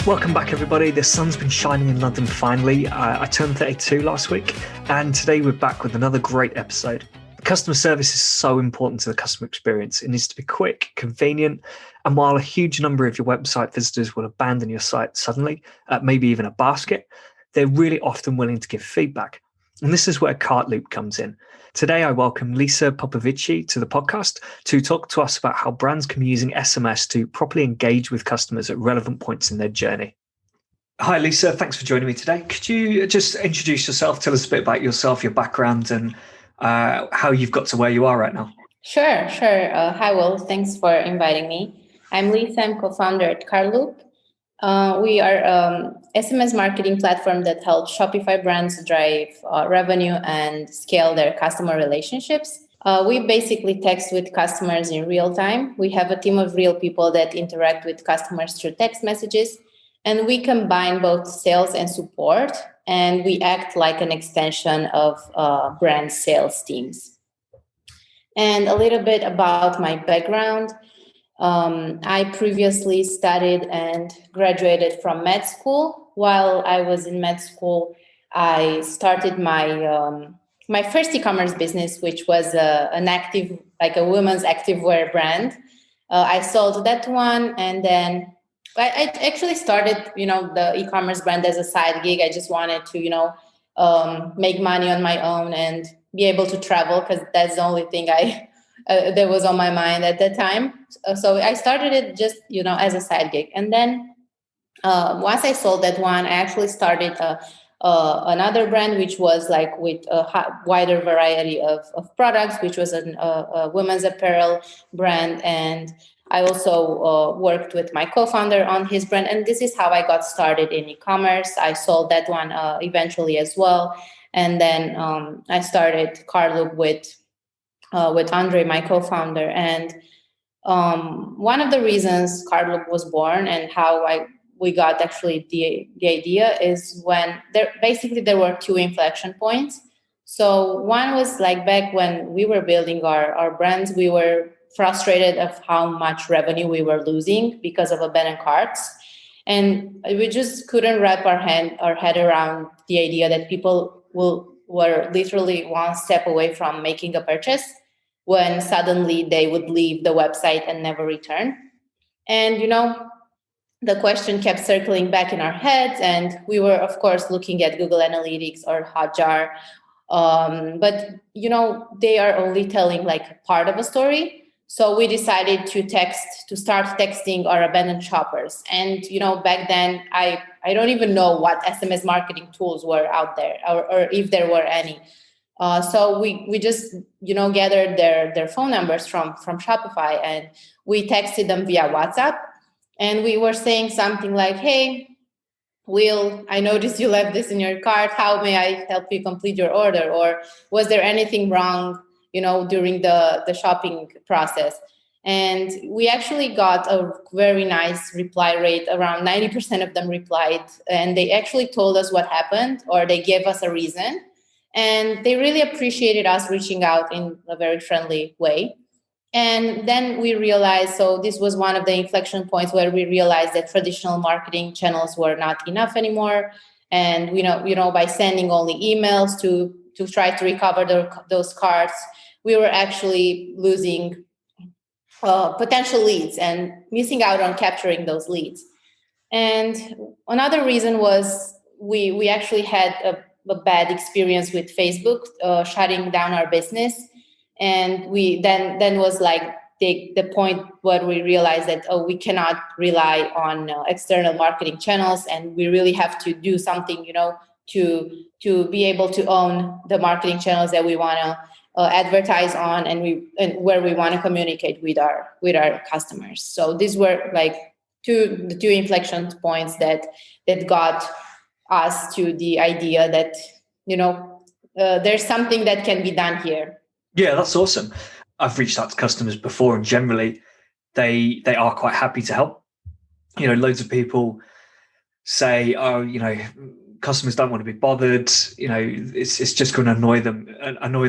Welcome back, everybody. The sun's been shining in London finally. I turned 32 last week, and today we're back with another great episode. Customer service is so important to the customer experience. It needs to be quick, convenient, and while a huge number of your website visitors will abandon your site suddenly, maybe even a basket, they're really often willing to give feedback. And this is where Cartloop comes in. Today, I welcome Lisa Popovici to the podcast to talk to us about how brands can be using SMS to properly engage with customers at relevant points in their journey. Hi, Lisa. Thanks for joining me today. Could you just introduce yourself, tell us a bit about yourself, your background, and how you've got to where you are right now? Sure. Hi, Will. Thanks for inviting me. I'm Lisa. I'm co-founder at Cartloop. We are SMS marketing platform that helps Shopify brands drive revenue and scale their customer relationships. We basically text with customers in real time. We have a team of real people that interact with customers through text messages, and we combine both sales and support, and we act like an extension of brand sales teams. And a little bit about my background. I previously studied and graduated from med school. While I was in med school, I started my my first e-commerce business, which was a women's activewear brand. I sold that one, and then I actually started, the e-commerce brand as a side gig. I just wanted to, make money on my own and be able to travel, because that's the only thing that was on my mind at that time. So I started it just, as a side gig. And then once I sold that one, I actually started another brand, which was like with a wider variety of products, which was a women's apparel brand. And I also worked with my co-founder on his brand. And this is how I got started in e-commerce. I sold that one eventually as well. And then I started Cartloop with Andre, my co-founder. And one of the reasons Cartloop was born and how we got actually the idea is when there were two inflection points. So one was like back when we were building our brands, we were frustrated of how much revenue we were losing because of abandoned carts. And we just couldn't wrap our head around the idea that people were literally one step away from making a purchase when suddenly they would leave the website and never return. And, the question kept circling back in our heads, and we were, of course, looking at Google Analytics or Hotjar. But, they are only telling like part of a story. So we decided to start texting our abandoned shoppers. And, back then, I don't even know what SMS marketing tools were out there or if there were any. So we just, gathered their phone numbers from Shopify, and we texted them via WhatsApp. And we were saying something like, hey, Will, I noticed you left this in your cart. How may I help you complete your order? Or was there anything wrong, during the shopping process? And we actually got a very nice reply rate. Around 90% of them replied, and they actually told us what happened, or they gave us a reason. And they really appreciated us reaching out in a very friendly way. And then we realized, so this was one of the inflection points where we realized that traditional marketing channels were not enough anymore. And, by sending only emails to try to recover those carts, we were actually losing potential leads and missing out on capturing those leads. And another reason was we actually had a bad experience with Facebook shutting down our business. And we then was like the point where we realized that we cannot rely on external marketing channels, and we really have to do something, to be able to own the marketing channels that we want to advertise on, and where we want to communicate with our customers. So these were like the two inflection points that got us to the idea that there's something that can be done here. Yeah, that's awesome. I've reached out to customers before, and generally they are quite happy to help. Loads of people say, customers don't want to be bothered. It's just going to annoy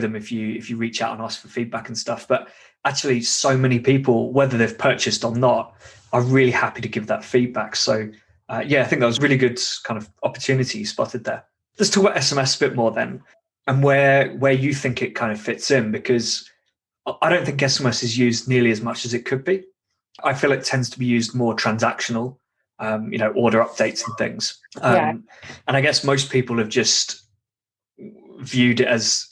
them if you reach out and ask for feedback and stuff. But actually, so many people, whether they've purchased or not, are really happy to give that feedback. So I think that was a really good kind of opportunity you spotted there. Let's talk about SMS a bit more then, and where you think it kind of fits in, because I don't think SMS is used nearly as much as it could be. I feel it tends to be used more transactional, order updates and things. And I guess most people have just viewed it as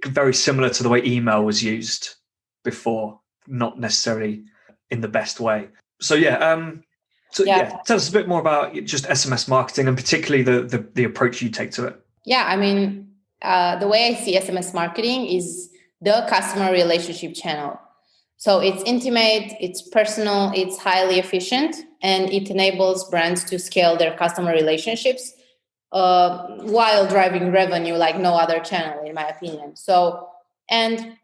very similar to the way email was used before, not necessarily in the best way. So tell us a bit more about just SMS marketing, and particularly the approach you take to it. Yeah, I mean, the way I see SMS marketing is the customer relationship channel. So it's intimate, it's personal, it's highly efficient, and it enables brands to scale their customer relationships while driving revenue like no other channel, in my opinion. So, and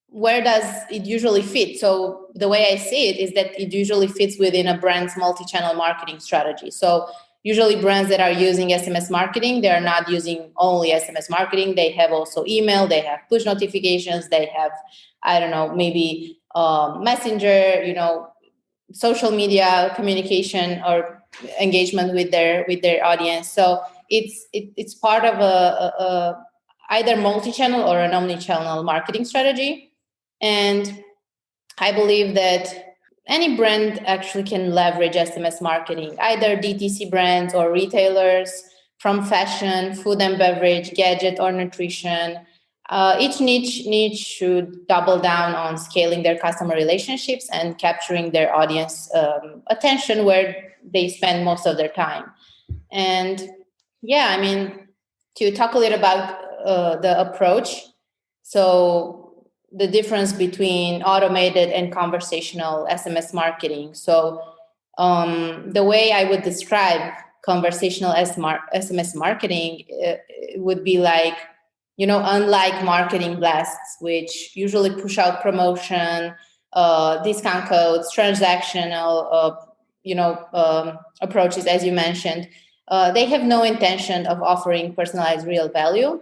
where does it usually fit? So the way I see it is that it usually fits within a brand's multi-channel marketing strategy. So usually brands that are using SMS marketing, they're not using only SMS marketing. They have also email, they have push notifications, they have, maybe messenger, social media communication or engagement with their audience. So it's part of a either multi-channel or an omni-channel marketing strategy. And I believe that any brand actually can leverage SMS marketing, either DTC brands or retailers, from fashion, food and beverage, gadget, or nutrition. Each niche should double down on scaling their customer relationships and capturing their audience attention where they spend most of their time. And to talk a little about the approach. So the difference between automated and conversational SMS marketing. So the way I would describe conversational SMS marketing would be like, unlike marketing blasts, which usually push out promotion, discount codes, transactional, approaches, as you mentioned, they have no intention of offering personalized real value.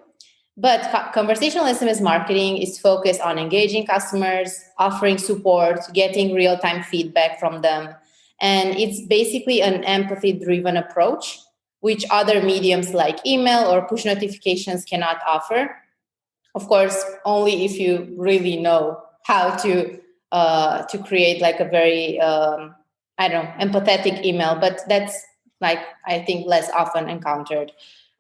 But conversational SMS marketing is focused on engaging customers, offering support, getting real-time feedback from them. And it's basically an empathy-driven approach, which other mediums like email or push notifications cannot offer. Of course, only if you really know how to create like a very, empathetic email. But that's I think less often encountered.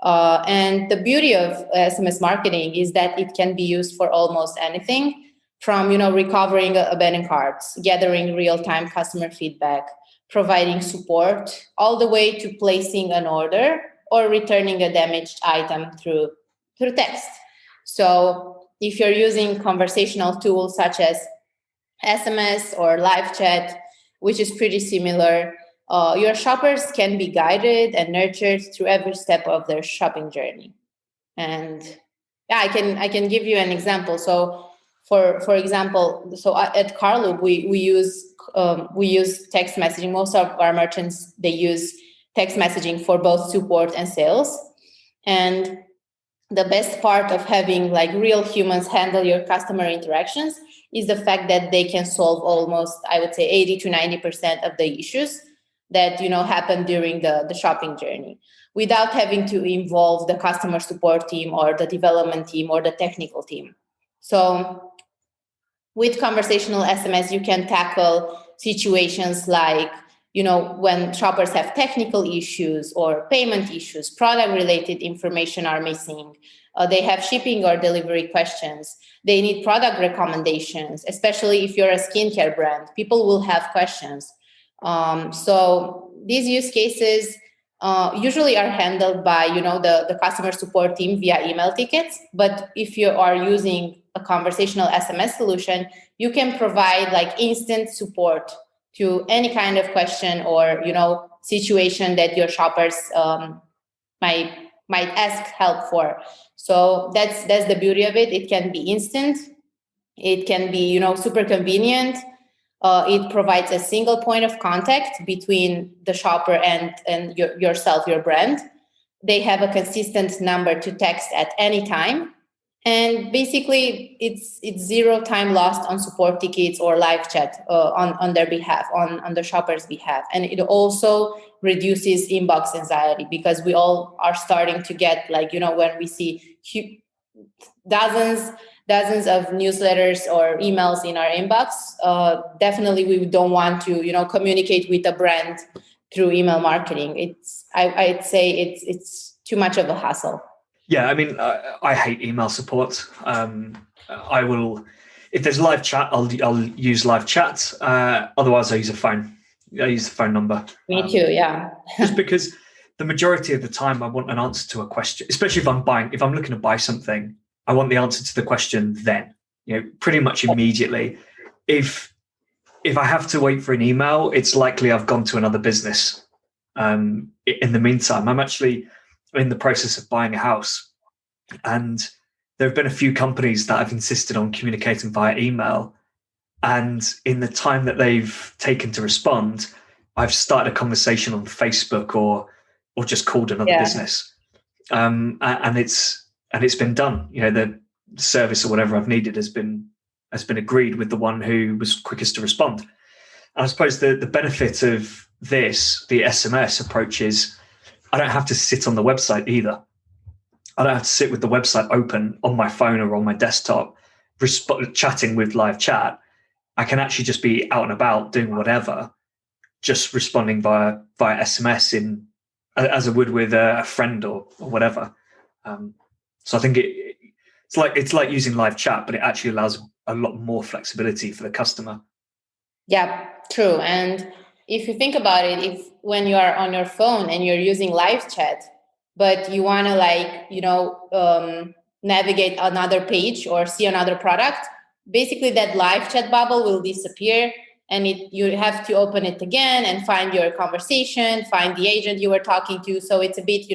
And the beauty of SMS marketing is that it can be used for almost anything, from recovering abandoned carts, gathering real-time customer feedback, providing support, all the way to placing an order or returning a damaged item through text. So if you're using conversational tools such as SMS or live chat, which is pretty similar, your shoppers can be guided and nurtured through every step of their shopping journey. And I can give you an example. So for example, at Cartloop we use text messaging. Most of our merchants, they use text messaging for both support and sales. And the best part of having like real humans handle your customer interactions is the fact that they can solve almost, I would say, 80 to 90% of the issues that happen during the shopping journey, without having to involve the customer support team or the development team or the technical team. So with conversational SMS, you can tackle situations like, when shoppers have technical issues or payment issues, product related information are missing, they have shipping or delivery questions, they need product recommendations, especially if you're a skincare brand, people will have questions. So these use cases usually are handled by, the customer support team via email tickets. But if you are using a conversational SMS solution, you can provide like instant support to any kind of question or, situation that your shoppers might ask help for. So that's the beauty of it. It can be instant. It can be, super convenient. It provides a single point of contact between the shopper and yourself, your brand. They have a consistent number to text at any time. And basically, it's zero time lost on support tickets or live chat on their behalf, on the shopper's behalf. And it also reduces inbox anxiety, because we all are starting to get, like, when we see dozens of newsletters or emails in our inbox, definitely we don't want to communicate with a brand through email marketing. I'd say it's too much of a hassle. Yeah, I mean, I hate email support. I will, if there's live chat, I'll use live chat. Otherwise, I use a phone. I use the phone number. Me too. Yeah. Just because the majority of the time, I want an answer to a question, especially if I'm looking to buy something, I want the answer to the question then. Pretty much immediately. If I have to wait for an email, it's likely I've gone to another business. In the meantime, I'm actually in the process of buying a house, and there have been a few companies that have insisted on communicating via email, and in the time that they've taken to respond, I've started a conversation on Facebook or just called another business, and it's been done. The service or whatever I've needed has been agreed with the one who was quickest to respond. And I suppose the benefit of this, the SMS approach, is I don't have to sit on the website either. I don't have to sit with the website open on my phone or on my desktop, chatting with live chat. I can actually just be out and about doing whatever, just responding via SMS as I would with a friend or whatever. So I think it's like using live chat, but it actually allows a lot more flexibility for the customer. Yeah, true. And if you think about it, when you are on your phone and you're using live chat, but you want to navigate another page or see another product, basically that live chat bubble will disappear, and you have to open it again and find your conversation, find the agent you were talking to. So it's a bit,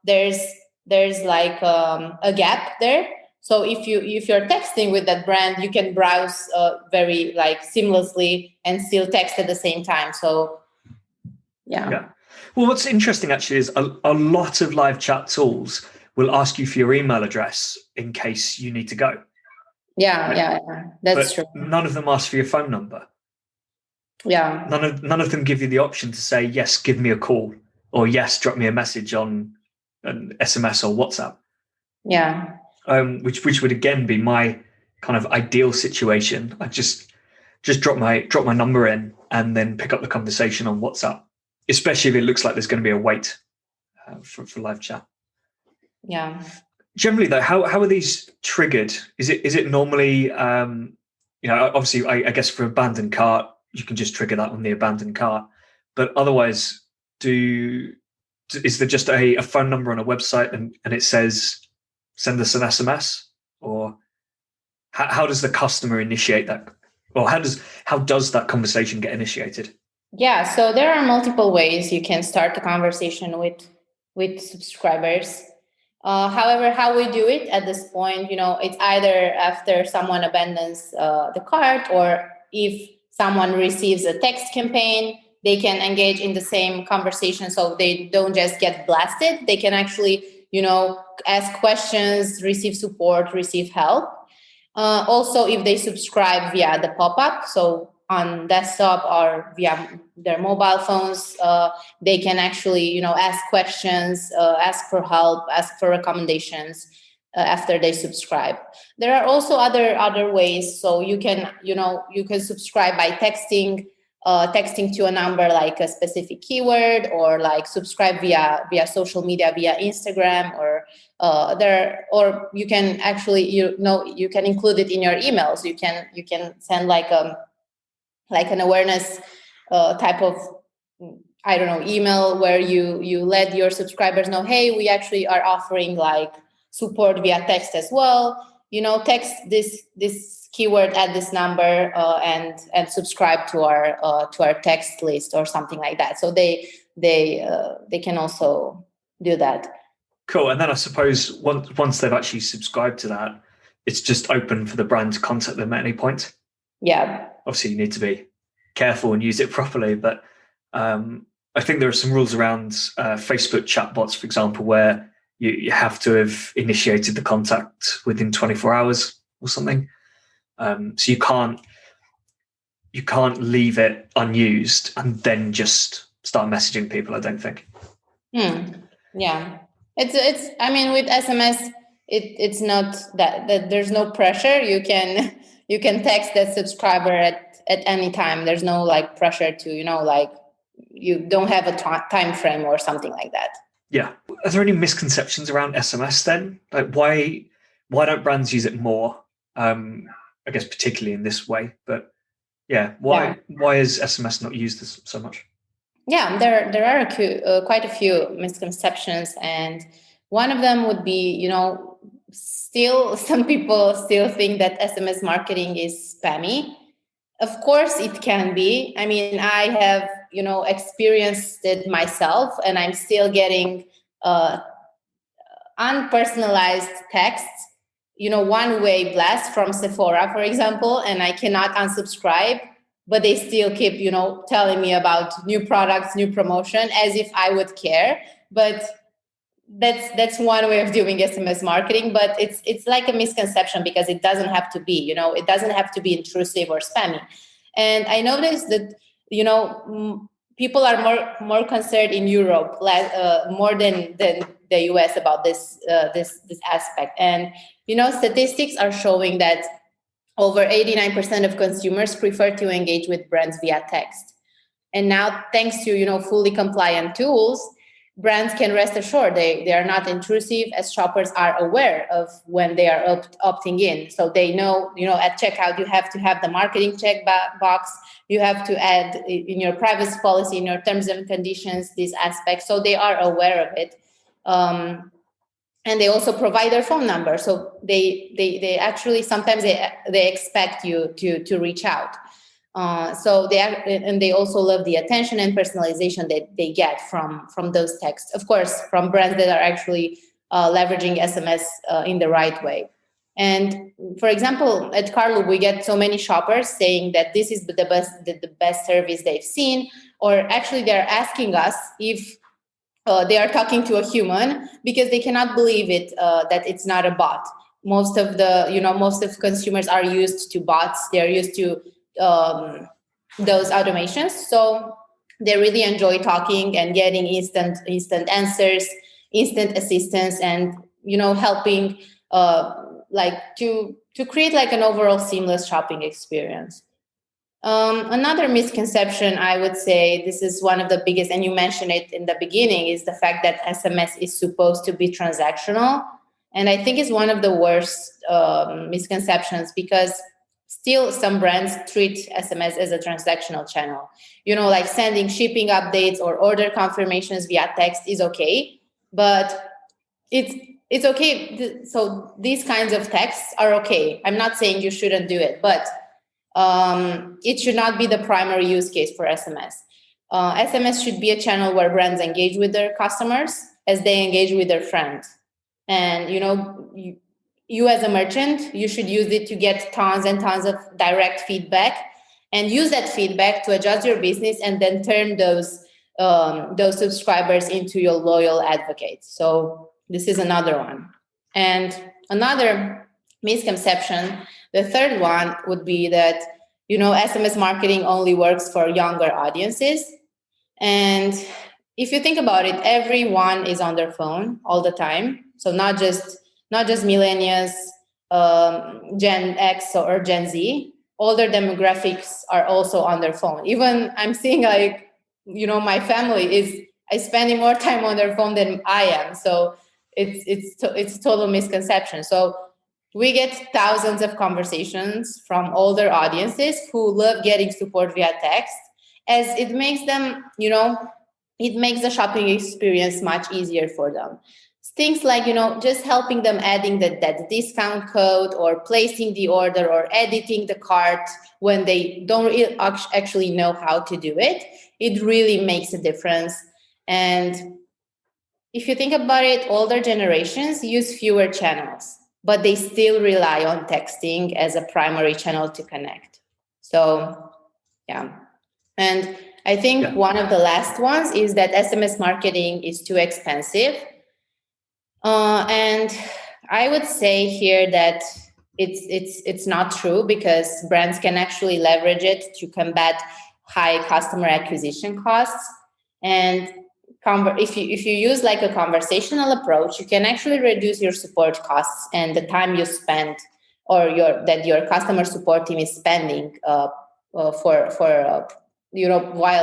there's like a gap there. So if you're texting with that brand, you can browse very seamlessly and still text at the same time. So yeah. Well, what's interesting actually is a lot of live chat tools will ask you for your email address in case you need to go. Yeah, that's true. None of them ask for your phone number. Yeah. None of them give you the option to say, yes, give me a call, or yes, drop me a message on an SMS or WhatsApp. Yeah. Which would again be my kind of ideal situation. I just drop my number in and then pick up the conversation on WhatsApp, especially if it looks like there's going to be a wait for live chat. Yeah. Generally, though, how are these triggered? Is it normally, obviously, I guess for abandoned cart, you can just trigger that on the abandoned cart. But otherwise, is there just a phone number on a website and it says, send us an SMS? Or how does the customer initiate that? Or how does that conversation get initiated? Yeah, so there are multiple ways you can start a conversation with subscribers. However, how we do it at this point, it's either after someone abandons the cart, or if someone receives a text campaign, they can engage in the same conversation, so they don't just get blasted. They can actually, ask questions, receive support, receive help. Also, if they subscribe via the pop-up, so on desktop or via their mobile phones, they can actually, ask questions, ask for help, ask for recommendations after they subscribe. There are also other ways. So you can subscribe by texting to a number, like a specific keyword, or like subscribe via social media, via Instagram, or you can actually you can include it in your emails. You can send like an awareness type of, I don't know, email where you let your subscribers know, hey, we actually are offering like support via text as well. Text this keyword at this number and subscribe to our text list or something like that. So they can also do that. Cool. And then I suppose once they've actually subscribed to that, it's just open for the brand to contact them at any point. Yeah. Obviously, you need to be careful and use it properly, but I think there are some rules around Facebook chatbots, for example, where you have to have initiated the contact within 24 hours or something. So you can't leave it unused and then just start messaging people, I don't think. Yeah. It's I mean, with SMS, it's not that there's no pressure. You can text that subscriber at any time. There's no like pressure to, like you don't have a time frame or something like that. Yeah. Are there any misconceptions around SMS then? Like why don't brands use it more? I guess particularly in this way, but why is SMS not used so much? Yeah, there are quite a few misconceptions, and one of them would be, still some people still think that SMS marketing is spammy. Of course, it can be. I mean, I have, experienced it myself, and I'm still getting unpersonalized texts, one-way blast from Sephora, for example, and I cannot unsubscribe, but they still keep, telling me about new products, new promotion, as if I would care. But that's one way of doing SMS marketing, but it's like a misconception because it doesn't have to be, it doesn't have to be intrusive or spammy. And I noticed that, people are more concerned in Europe, more than the US about this aspect. And statistics are showing that over 89% of consumers prefer to engage with brands via text. And now, thanks to fully compliant tools, brands can rest assured they are not intrusive, as shoppers are aware of when they are opting in. So they know, at checkout, you have to have the marketing check box. You have to add in your privacy policy, in your terms and conditions, these aspects. So they are aware of it. And they also provide their phone number. So they actually, sometimes they expect you to reach out. So they also love the attention and personalization that they get from those texts. Of course, from brands that are actually leveraging SMS in the right way. And for example, at Cartloop, we get so many shoppers saying that this is the best service they've seen, or actually they're asking us if they are talking to a human because they cannot believe it that it's not a bot. Most of consumers are used to bots. They're used to those automations, so they really enjoy talking and getting instant answers, instant assistance, and helping to create like an overall seamless shopping experience. Another misconception, I would say, this is one of the biggest, and you mentioned it in the beginning, is the fact that SMS is supposed to be transactional. And I think it's one of the worst misconceptions, because still some brands treat SMS as a transactional channel. Like sending shipping updates or order confirmations via text is okay, but it's okay. So these kinds of texts are okay. I'm not saying you shouldn't do it, but it should not be the primary use case for SMS. SMS should be a channel where brands engage with their customers as they engage with their friends. And, you as a merchant, you should use it to get tons and tons of direct feedback, and use that feedback to adjust your business, and then turn those subscribers into your loyal advocates. So this is another one. And another misconception, the third one, would be that, SMS marketing only works for younger audiences. And if you think about it, everyone is on their phone all the time. So not just millennials, Gen X or Gen Z. Older demographics are also on their phone. Even I'm seeing my family is spending more time on their phone than I am. So it's a total misconception. So we get thousands of conversations from older audiences who love getting support via text, as it makes them, it makes the shopping experience much easier for them. Things like, just helping them adding that discount code, or placing the order, or editing the cart when they don't actually know how to do it. It really makes a difference. And if you think about it, older generations use fewer channels, but they still rely on texting as a primary channel to connect. So, yeah. And I think one of the last ones is that SMS marketing is too expensive. And I would say here that it's not true, because brands can actually leverage it to combat high customer acquisition costs. And if you use like a conversational approach, you can actually reduce your support costs and the time you spend, or your customer support team is spending while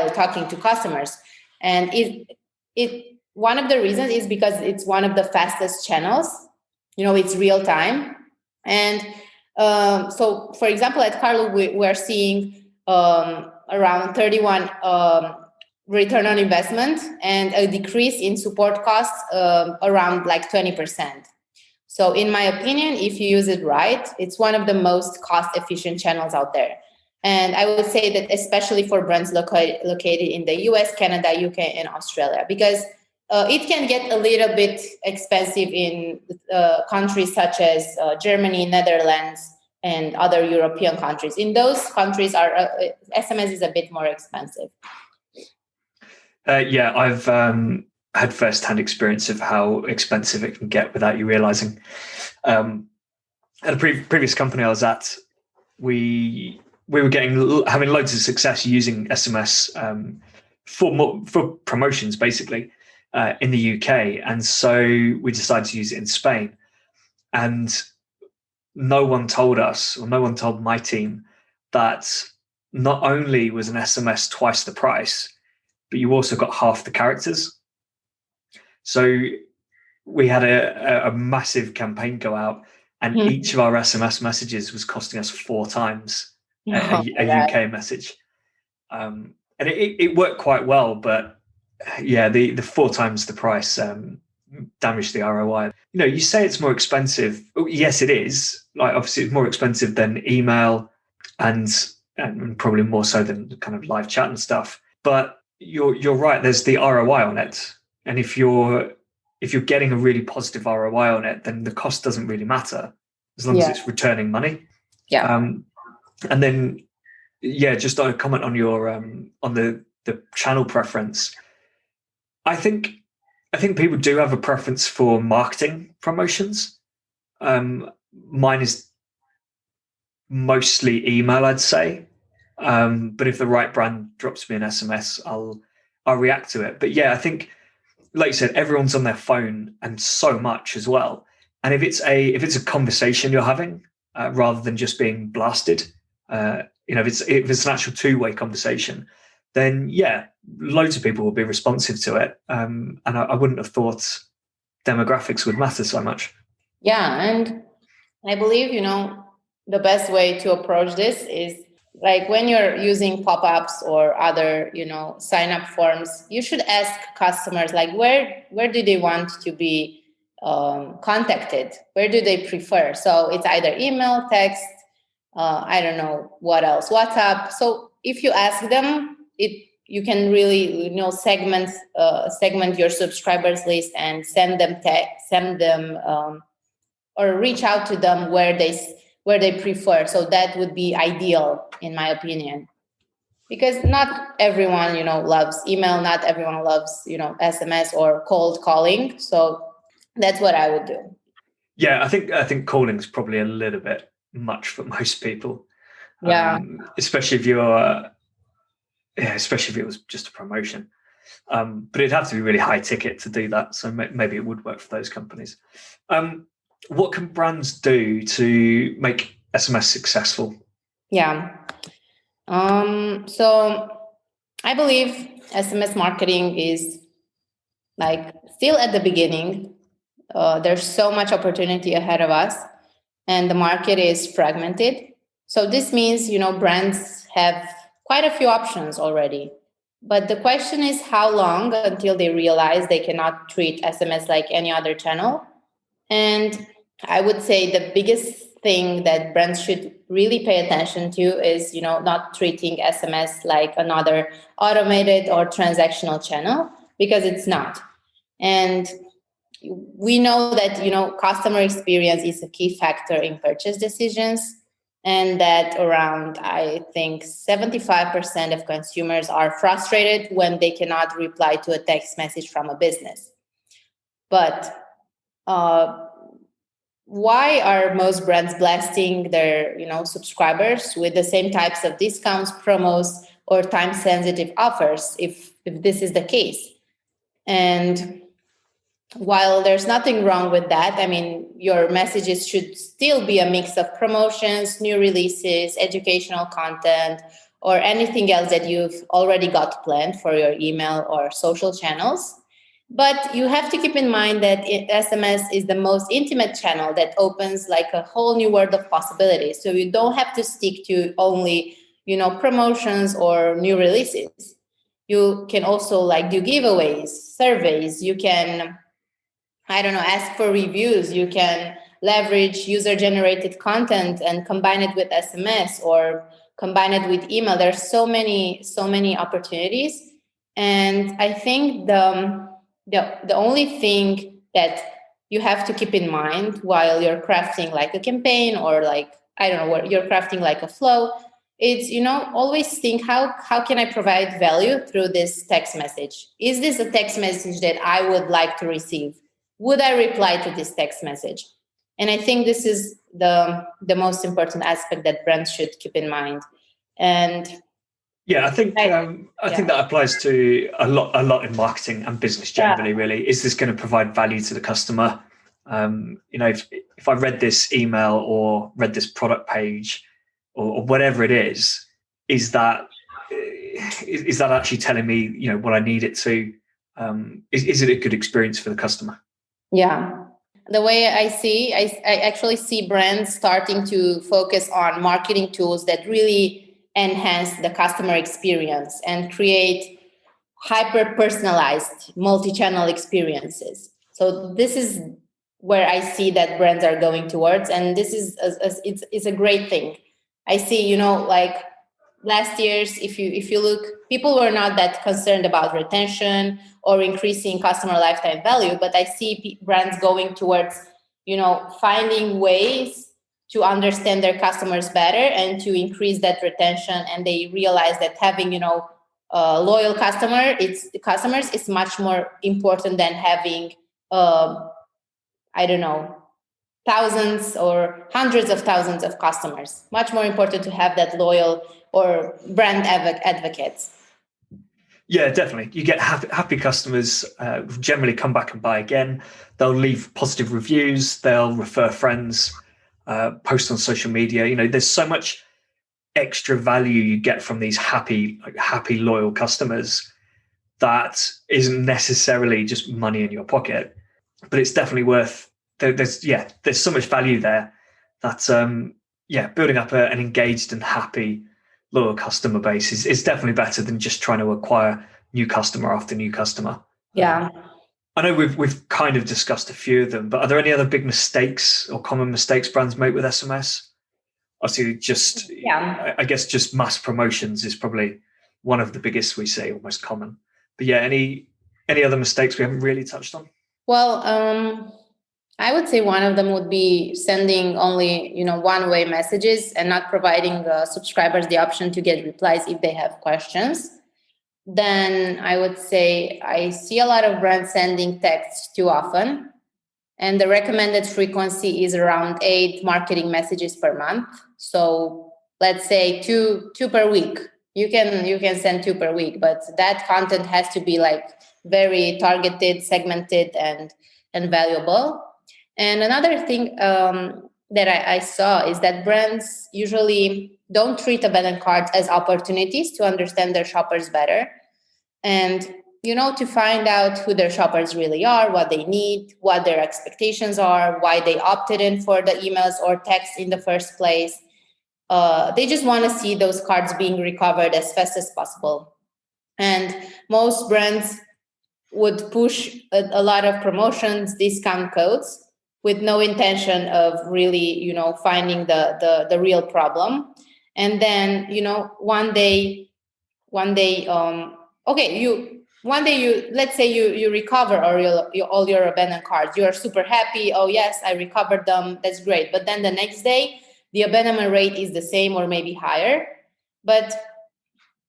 talking to customers. And it one of the reasons is because it's one of the fastest channels. It's real time. And so, for example, at Carlo, we're seeing around 31 return on investment and a decrease in support costs around like 20%. So in my opinion, if you use it right, it's one of the most cost efficient channels out there. And I would say that especially for brands located in the US, Canada, UK, and Australia, because it can get a little bit expensive in countries such as Germany, Netherlands, and other European countries. In those countries, SMS is a bit more expensive. Yeah, I've had first-hand experience of how expensive it can get without you realizing. At a previous company I was at, we were having loads of success using SMS for promotions, basically, in the UK, and so we decided to use it in Spain. And no one told us, or no one told my team, that not only was an SMS twice the price, but you also got half the characters. So we had a massive campaign go out, and each of our SMS messages was costing us 4 times a UK message. And it worked quite well, but yeah, the 4 times the price damaged the ROI. You say it's more expensive. Yes, it is. Like, obviously, it's more expensive than email, and probably more so than kind of live chat and stuff. But you're right. There's the ROI on it, and if you're getting a really positive ROI on it, then the cost doesn't really matter as long as it's returning money. Yeah. And then, just a comment on your on the channel preference. I think people do have a preference for marketing promotions. Mine is mostly email, I'd say. But if the right brand drops me an SMS, I'll react to it. But yeah, I think, like you said, everyone's on their phone, and so much as well. And if it's a conversation you're having, rather than just being blasted, if it's an actual 2-way conversation, then yeah, loads of people will be responsive to it. And I wouldn't have thought demographics would matter so much. Yeah, and I believe the best way to approach this is, like, when you're using pop-ups or other sign-up forms, you should ask customers, like, where do they want to be contacted? Where do they prefer? So it's either email, text, I don't know what else, WhatsApp. So if you ask them, you can really segment your subscribers list and send them or reach out to them where they prefer. So that would be ideal, in my opinion, because not everyone loves email, not everyone loves SMS or cold calling. So that's what I would do. Yeah, I think calling is probably a little bit much for most people. Yeah. Especially if it was just a promotion. But it'd have to be really high ticket to do that. So maybe it would work for those companies. What can brands do to make SMS successful? Yeah. So I believe SMS marketing is like still at the beginning. There's so much opportunity ahead of us, and the market is fragmented. So this means, brands have quite a few options already. But the question is, how long until they realize they cannot treat SMS like any other channel? And I would say the biggest thing that brands should really pay attention to is, not treating SMS like another automated or transactional channel, because it's not. And we know that, customer experience is a key factor in purchase decisions, and that around, I think, 75% of consumers are frustrated when they cannot reply to a text message from a business. But why are most brands blasting their subscribers with the same types of discounts, promos, or time sensitive offers if this is the case? And while there's nothing wrong with that, I mean, your messages should still be a mix of promotions, new releases, educational content, or anything else that you've already got planned for your email or social channels. But you have to keep in mind that SMS is the most intimate channel that opens like a whole new world of possibilities. So you don't have to stick to only, promotions or new releases. You can also like do giveaways, surveys. You can, ask for reviews. You can leverage user-generated content and combine it with SMS or combine it with email. There's so many opportunities. And I think the only thing that you have to keep in mind while you're crafting like a campaign or like, what you're crafting like a flow, it's, always think how can I provide value through this text message? Is this a text message that I would like to receive? Would I reply to this text message? And I think this is the most important aspect that brands should keep in mind. And yeah, I think that applies to a lot in marketing and business generally. Yeah. Really, is this going to provide value to the customer? If I read this email or read this product page or whatever it is that actually telling me what I need it to? Is it a good experience for the customer? Yeah. The way I actually see brands starting to focus on marketing tools that really enhance the customer experience and create hyper-personalized multi-channel experiences. So this is where I see that brands are going towards, and this is it's a great thing. I see, like last year's, if you look, people were not that concerned about retention or increasing customer lifetime value, but I see brands going towards, finding ways to understand their customers better and to increase that retention. And they realize that having, loyal customers is much more important than having, thousands or hundreds of thousands of customers. Much more important to have that loyal or brand advocates. Yeah, definitely. You get happy customers generally come back and buy again. They'll leave positive reviews. They'll refer friends, post on social media. There's so much extra value you get from these happy, loyal customers that isn't necessarily just money in your pocket, but it's definitely worth. There's so much value there that building up an engaged and happy loyal customer base is definitely better than just trying to acquire new customer after new customer. Yeah. I know we've kind of discussed a few of them, but are there any other big mistakes or common mistakes brands make with SMS? Obviously, I guess just mass promotions is probably one of the biggest we see, or most common. But yeah, any other mistakes we haven't really touched on? Well, I would say one of them would be sending only, one-way messages and not providing the subscribers the option to get replies if they have questions. Then I would say I see a lot of brands sending texts too often, and the recommended frequency is around 8 marketing messages per month. So let's say two per week. You can send 2 per week, but that content has to be like very targeted, segmented, and valuable. And another thing that I saw is that brands usually don't treat abandoned carts as opportunities to understand their shoppers better. And, to find out who their shoppers really are, what they need, what their expectations are, why they opted in for the emails or text in the first place. They just want to see those cards being recovered as fast as possible. And most brands would push a lot of promotions, discount codes, with no intention of really, finding the real problem. And then, one day, let's say you recover all your abandoned cards. You are super happy. Oh yes, I recovered them. That's great. But then the next day, the abandonment rate is the same or maybe higher.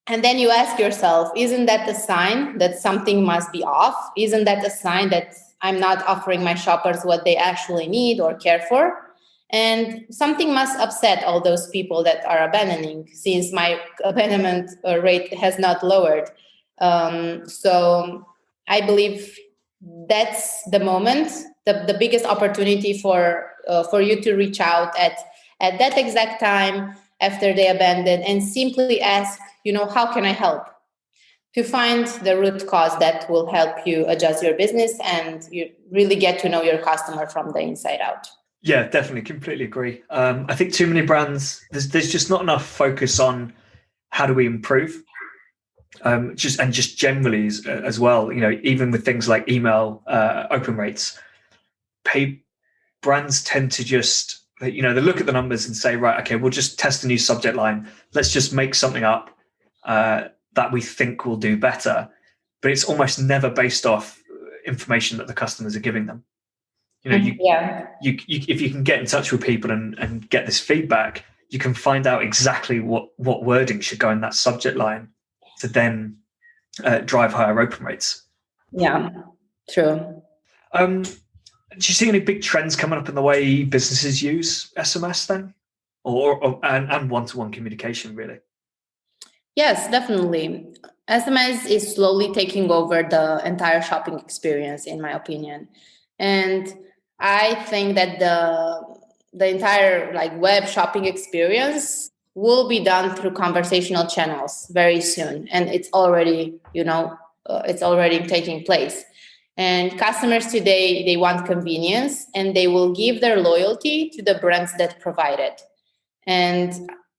And then you ask yourself, isn't that a sign that something must be off? Isn't that a sign that I'm not offering my shoppers what they actually need or care for. And something must upset all those people that are abandoning, since my abandonment rate has not lowered. So I believe that's the moment, the biggest opportunity for you to reach out at that exact time after they abandon, and simply ask, how can I help? To find the root cause that will help you adjust your business and you really get to know your customer from the inside out. Yeah, definitely, completely agree. I think too many brands, there's just not enough focus on how do we improve, just generally as well. Even with things like email open rates, brands tend to just they look at the numbers and say, right, okay, we'll just test a new subject line. Let's just make something up that we think will do better, but it's almost never based off information that the customers are giving them. If you can get in touch with people and get this feedback, you can find out exactly what wording should go in that subject line to then drive higher open rates. Yeah, true. Do you see any big trends coming up in the way businesses use SMS then, and one-to-one communication really? Yes, definitely. SMS is slowly taking over the entire shopping experience, in my opinion, and I think that the entire web shopping experience will be done through conversational channels very soon, and it's already it's already taking place. And customers today, they want convenience, and they will give their loyalty to the brands that provide it. And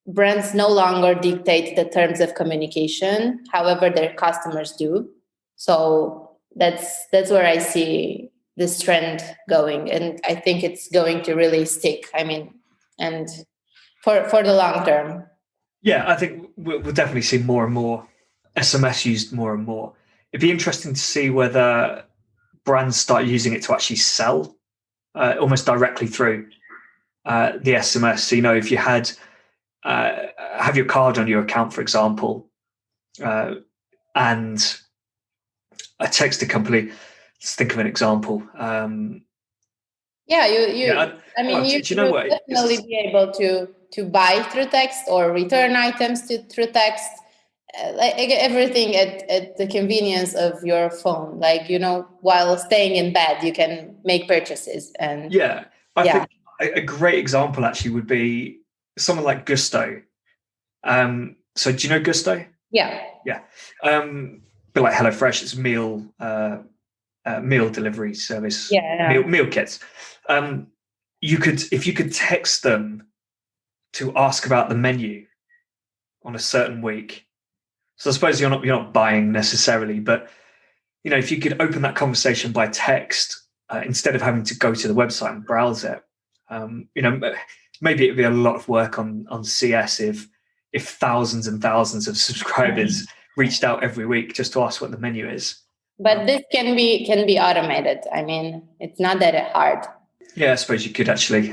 brands no longer dictate the terms of communication, however their customers do. So that's where I see this trend going, and I think it's going to really stick. And for the long term. Yeah, I think we'll definitely see more and more SMS used more and more. It'd be interesting to see whether brands start using it to actually sell almost directly through the SMS. So, if you had have your card on your account, for example, and I text a company. Let's think of an example. You do you know what? Definitely be able to buy through text or return items through text, everything at the convenience of your phone. While staying in bed, you can make purchases. And I think a great example actually would be someone like Gusto. So do you know Gusto? Yeah. But like HelloFresh, it's meal delivery service. Meal kits. If you could text them to ask about the menu on a certain week. So I suppose you're not buying necessarily, but if you could open that conversation by text instead of having to go to the website and browse it, maybe it'd be a lot of work on CS if thousands and thousands of subscribers reached out every week just to ask what the menu is. But this can be automated. It's not that hard. Yeah, I suppose you could actually.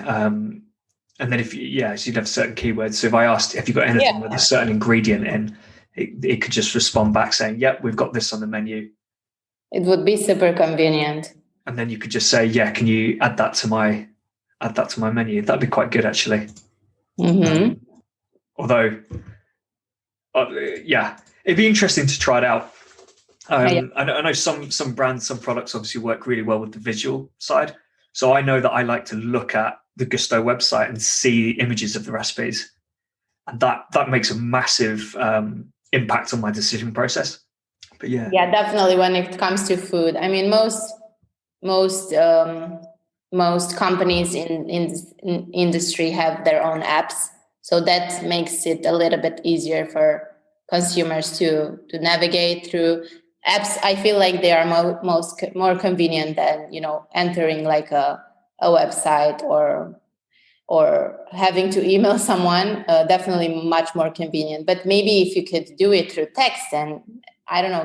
And then so you'd have certain keywords. So if I asked, have you got anything with a certain ingredient in, it could just respond back saying, yep, we've got this on the menu. It would be super convenient. And then you could just say, yeah, can you add that to my menu? That'd be quite good, actually. Mm-hmm. Although, it'd be interesting to try it out. I know some brands, some products obviously work really well with the visual side. So I know that I like to look at the Gusto website and see images of the recipes. And that makes a massive impact on my decision process. But yeah, definitely. When it comes to food, most companies in industry have their own apps, so that makes it a little bit easier for consumers to navigate through apps. I feel like they are more convenient than entering like a website or having to email someone. Definitely much more convenient. But maybe if you could do it through text and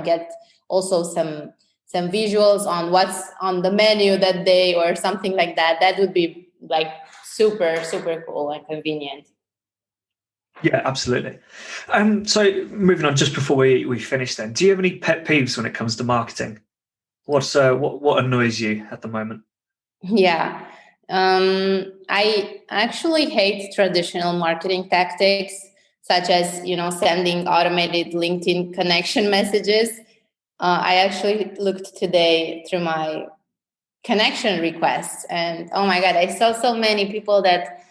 get also some visuals on what's on the menu that day or something like that, that would be like super, super cool and convenient. Yeah, absolutely. So moving on, just before we finish then, do you have any pet peeves when it comes to marketing What annoys you at the moment? Yeah. I actually hate traditional marketing tactics, such as, sending automated LinkedIn connection messages. I actually looked today through my connection requests, and oh my God, I saw so many people that,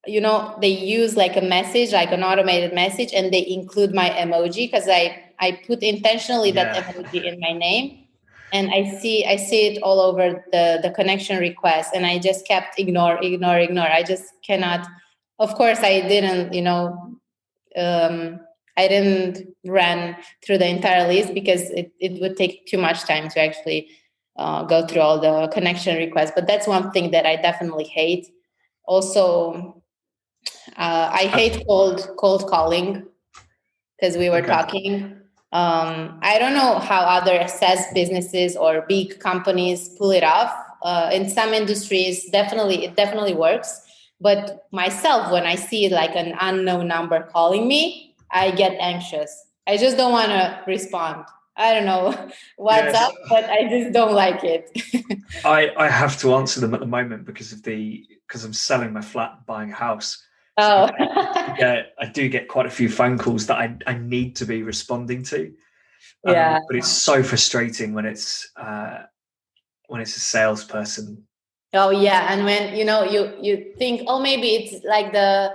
they use like a message, like an automated message, and they include my emoji because I put intentionally that emoji in my name. And I see it all over the connection request, and I just kept ignore. I just cannot. Of course, I didn't. I didn't run through the entire list because it would take too much time to actually go through all the connection requests. But that's one thing that I definitely hate. Also, I hate cold calling because we were talking. I don't know how other SaaS businesses or big companies pull it off. In some industries, it definitely works. But myself, when I see like an unknown number calling me, I get anxious. I just don't want to respond. I don't know what's up, but I just don't like it. I have to answer them at the moment because I'm selling my flat and buying a house. Oh. So I do get quite a few phone calls that I need to be responding to. Yeah. But it's so frustrating when it's a salesperson. Oh yeah, and when you think, oh, maybe it's like the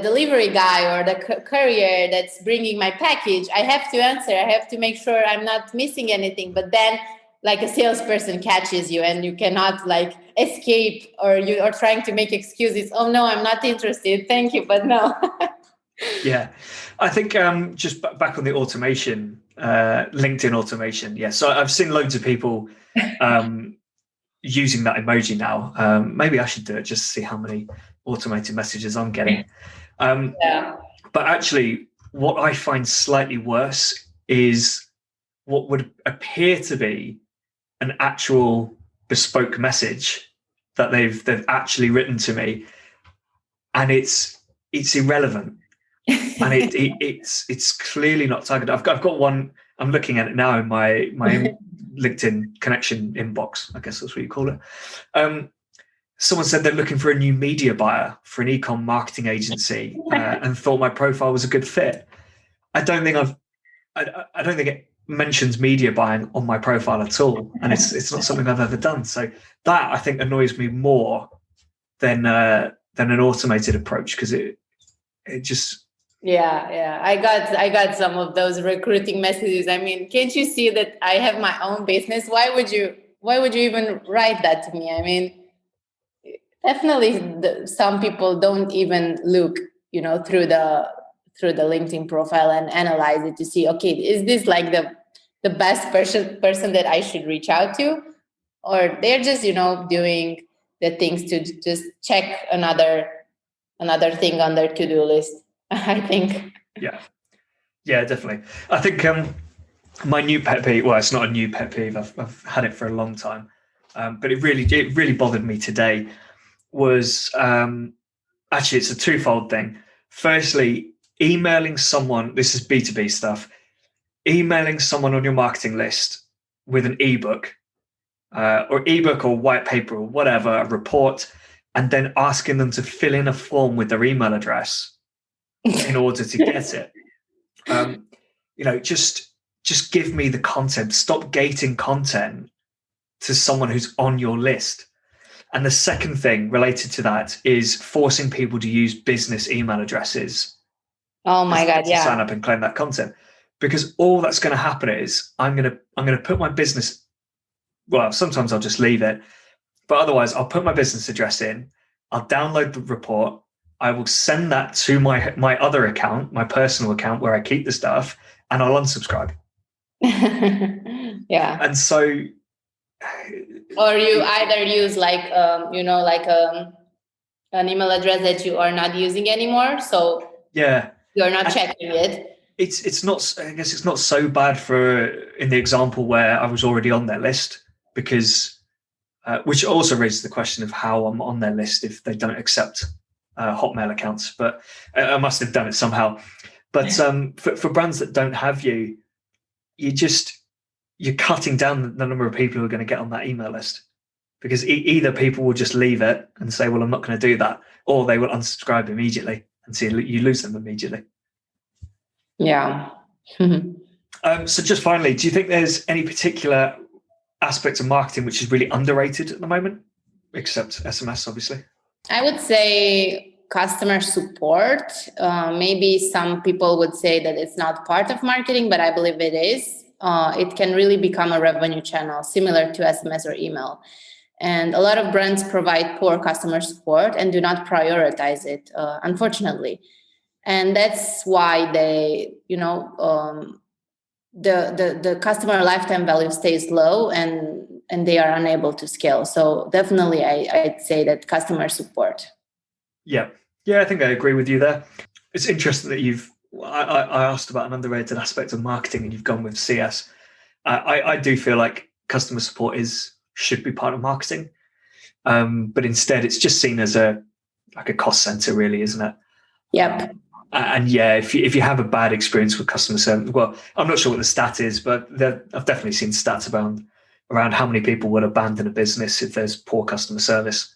delivery guy or the courier that's bringing my package. I have to answer. I have to make sure I'm not missing anything. But then, like, a salesperson catches you, and you cannot like escape, or you are trying to make excuses. Oh no, I'm not interested. Thank you, but no. Yeah, I think just back on the automation, LinkedIn automation. Yeah, so I've seen loads of people using that emoji now. Maybe I should do it just to see how many automated messages I'm getting. Yeah. But actually, what I find slightly worse is what would appear to be an actual bespoke message that they've actually written to me, and it's irrelevant. And it's clearly not targeted. I've got one. I'm looking at it now in my LinkedIn connection inbox. I guess that's what you call it. Someone said they're looking for a new media buyer for an ecom marketing agency and thought my profile was a good fit. I don't think it mentions media buying on my profile at all, and it's not something I've ever done. So that I think annoys me more than an automated approach, because it just. Yeah. I got some of those recruiting messages. I mean, can't you see that I have my own business? Why would you even write that to me? I mean, definitely some people don't even look, through the LinkedIn profile and analyze it to see, okay, is this like the best person that I should reach out to? Or they're just, doing the things to just check another thing on their to-do list. I think. Yeah, definitely. I think my new pet peeve. Well, it's not a new pet peeve. I've had it for a long time, but it really bothered me today. Was actually, it's a twofold thing. Firstly, emailing someone. This is B2B stuff. Emailing someone on your marketing list with an ebook, or white paper or whatever, a report, and then asking them to fill in a form with their email address in order to get it. Just give me the content. Stop gating content to someone who's on your list. And the second thing related to that is forcing people to use business email addresses. Oh my God, to sign up and claim that content. Because all that's going to happen is I'm going to put my business. Well, sometimes I'll just leave it, but otherwise I'll put my business address in. I'll download the report. I will send that to my other account, my personal account where I keep the stuff, and I'll unsubscribe. Yeah. And so, or you either use like an email address that you are not using anymore, so yeah, you're not checking it. It's not. I guess it's not so bad for in the example where I was already on their list, because which also raises the question of how I'm on their list if they don't accept Hotmail accounts. But I must have done it somehow. But for brands that don't have you you're cutting down the number of people who are going to get on that email list, because either people will just leave it and say, well, I'm not going to do that, or they will unsubscribe immediately and see you lose them immediately. Yeah. So just finally, do you think there's any particular aspect of marketing which is really underrated at the moment, except SMS, obviously? I would say customer support. Maybe some people would say that it's not part of marketing, but I believe it is. It can really become a revenue channel similar to SMS or email. And a lot of brands provide poor customer support and do not prioritize it, unfortunately. And that's why they, the customer lifetime value stays low and they are unable to scale. So definitely I'd say that customer support. Yeah, I think I agree with you there. It's interesting that I asked about an underrated aspect of marketing and you've gone with CS. I do feel like customer support should be part of marketing, but instead it's just seen as a cost center, really, isn't it? Yep. And yeah, if you have a bad experience with customer service, well, I'm not sure what the stat is, but I've definitely seen stats around how many people would abandon a business if there's poor customer service.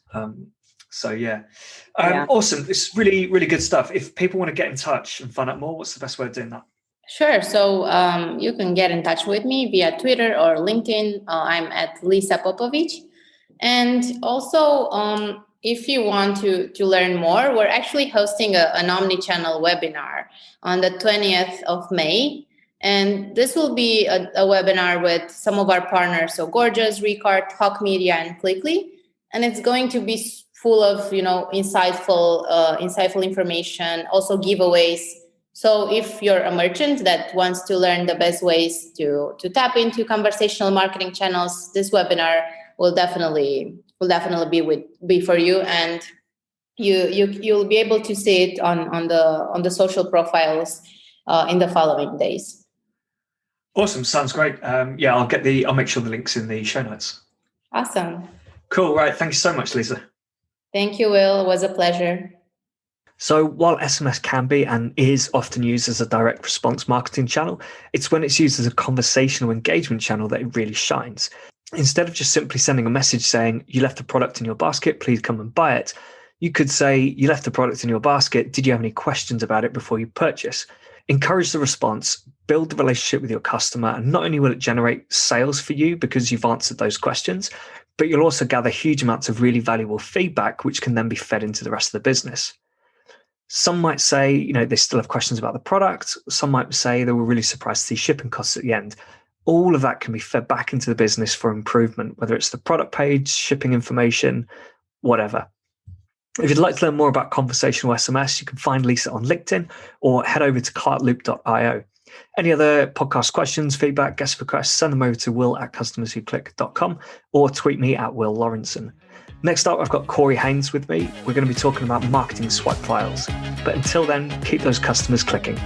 So yeah. Awesome. It's really, really good stuff. If people want to get in touch and find out more, what's the best way of doing that? Sure. So you can get in touch with me via Twitter or LinkedIn. I'm at Lisa Popovici. And also, if you want to learn more, we're actually hosting an omni-channel webinar on the 20th of May. And this will be a webinar with some of our partners, so Gorgeous, Recart, Hawk Media, and Clickly. And it's going to be full of, insightful information, also giveaways. So if you're a merchant that wants to learn the best ways to tap into conversational marketing channels, this webinar will definitely be for you, and you'll be able to see it on the social profiles in the following days. Awesome, sounds great. I'll make sure the link's in the show notes. Awesome. Cool. Right. Thank you so much, Lisa. Thank you, Will. It was a pleasure. So while SMS can be and is often used as a direct response marketing channel, it's when it's used as a conversational engagement channel that it really shines. Instead of just simply sending a message saying, you left a product in your basket, please come and buy it, you could say, you left a product in your basket, did you have any questions about it before you purchase? Encourage the response, build the relationship with your customer, and not only will it generate sales for you because you've answered those questions, but you'll also gather huge amounts of really valuable feedback, which can then be fed into the rest of the business. Some might say, they still have questions about the product. Some might say they were really surprised to see shipping costs at the end. All of that can be fed back into the business for improvement, whether it's the product page, shipping information, whatever. If you'd like to learn more about conversational SMS, you can find Lisa on LinkedIn or head over to cartloop.io. Any other podcast questions, feedback, guest requests, send them over to will@customerswhoclick.com or tweet me at Will Lawrenson. Next up, I've got Corey Haynes with me. We're going to be talking about marketing swipe files. But until then, keep those customers clicking.